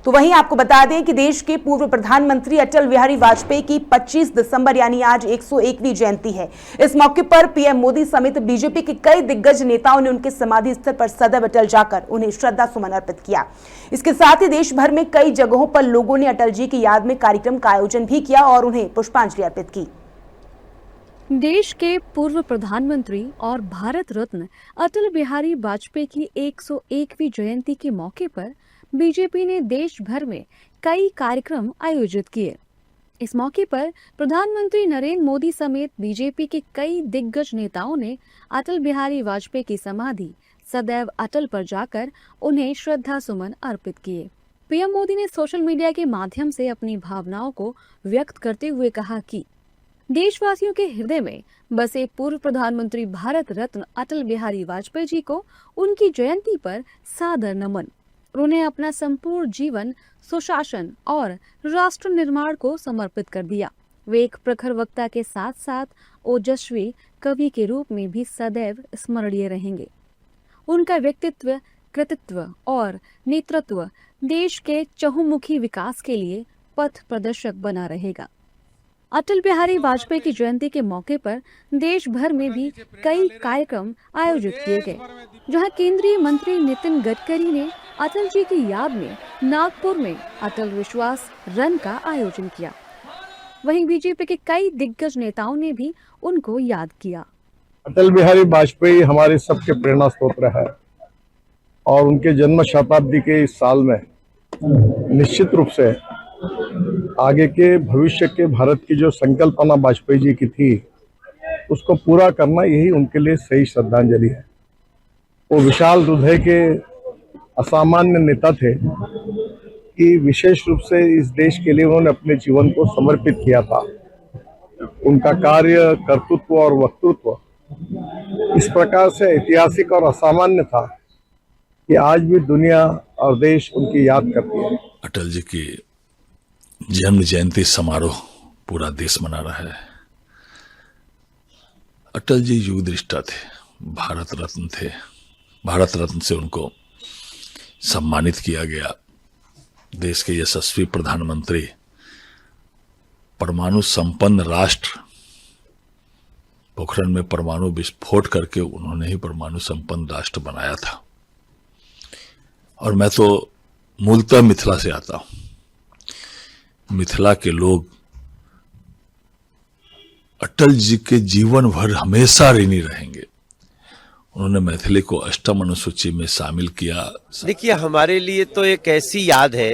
तो वहीं आपको बता दें कि देश के पूर्व प्रधानमंत्री अटल बिहारी वाजपेयी की 25 दिसंबर यानी आज 101वीं जयंती है। इस मौके पर पीएम मोदी समेत बीजेपी के कई दिग्गज नेताओं ने उनके समाधि स्थल पर सदैव अटल जाकर उन्हें श्रद्धा सुमन अर्पित किया। इसके साथ ही देश भर में कई जगहों पर लोगों ने अटल जी की याद में कार्यक्रम का आयोजन भी किया और उन्हें पुष्पांजलि अर्पित की। देश के पूर्व प्रधानमंत्री और भारत रत्न अटल बिहारी वाजपेयी की 101वीं जयंती के मौके पर बीजेपी ने देश भर में कई कार्यक्रम आयोजित किए। इस मौके पर प्रधानमंत्री नरेंद्र मोदी समेत बीजेपी के कई दिग्गज नेताओं ने अटल बिहारी वाजपेयी की समाधि सदैव अटल पर जाकर उन्हें श्रद्धा सुमन अर्पित किए। पीएम मोदी ने सोशल मीडिया के माध्यम से अपनी भावनाओं को व्यक्त करते हुए कहा कि देशवासियों के हृदय में बसे पूर्व प्रधानमंत्री भारत रत्न अटल बिहारी वाजपेयी जी को उनकी जयंती पर सादर नमन। उन्होंने अपना संपूर्ण जीवन सुशासन और राष्ट्र निर्माण को समर्पित कर दिया। वे एक प्रखर वक्ता के साथ साथ ओजस्वी कवि के रूप में भी सदैव स्मरणीय रहेंगे। उनका व्यक्तित्व, कृतित्व और नेतृत्व देश के चहुमुखी विकास के लिए पथ प्रदर्शक बना रहेगा। अटल बिहारी वाजपेयी की जयंती के मौके पर देश भर में भी कई कार्यक्रम आयोजित किए गए, जहां केंद्रीय मंत्री नितिन गडकरी ने अटल जी की याद में नागपुर में अटल विश्वास रन का आयोजन किया। वहीं बीजेपी के कई दिग्गज नेताओं ने भी उनको याद किया। अटल बिहारी वाजपेयी हमारे सबके प्रेरणा स्रोत है और उनके जन्म शताब्दी के इस साल में निश्चित रूप से आगे के भविष्य के भारत की जो संकल्पना वाजपेयी जी की थी उसको पूरा करना यही उनके लिए सही श्रद्धांजलि है। वो विशाल हृदय के असामान्य नेता थे कि विशेष रूप से इस देश के लिए उन्होंने अपने जीवन को समर्पित किया था। उनका कार्य, कर्तृत्व और वक्तृत्व इस प्रकार से ऐतिहासिक और असामान्य था कि आज भी दुनिया और देश उनकी याद करती है। अटल जी की जन्म जयंती समारोह पूरा देश मना रहा है। अटल जी युग दृष्टा थे, भारत रत्न थे। भारत रत्न से उनको सम्मानित किया गया। देश के यशस्वी प्रधानमंत्री, परमाणु संपन्न राष्ट्र, पोखरण में परमाणु विस्फोट करके उन्होंने ही परमाणु संपन्न राष्ट्र बनाया था। और मैं तो मूलतः मिथिला से आता हूं। मिथिला के लोग अटल जी के जीवन भर हमेशा ऋणी रहेंगे। उन्होंने मैथिली को अष्टम अनुसूची में शामिल किया। देखिए, हमारे लिए तो एक ऐसी याद है,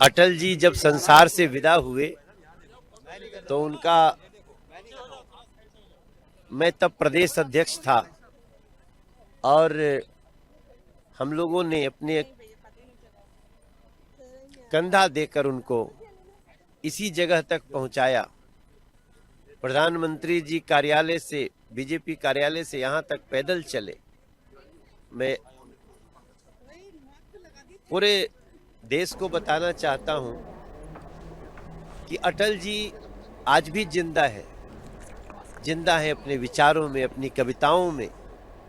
अटल जी जब संसार से विदा हुए तो उनका, मैं तब प्रदेश अध्यक्ष था और हम लोगों ने अपने कंधा देकर उनको इसी जगह तक पहुंचाया। प्रधानमंत्री जी कार्यालय से, बीजेपी कार्यालय से यहाँ तक पैदल चले। मैं पूरे देश को बताना चाहता हूँ कि अटल जी आज भी जिंदा है अपने विचारों में, अपनी कविताओं में।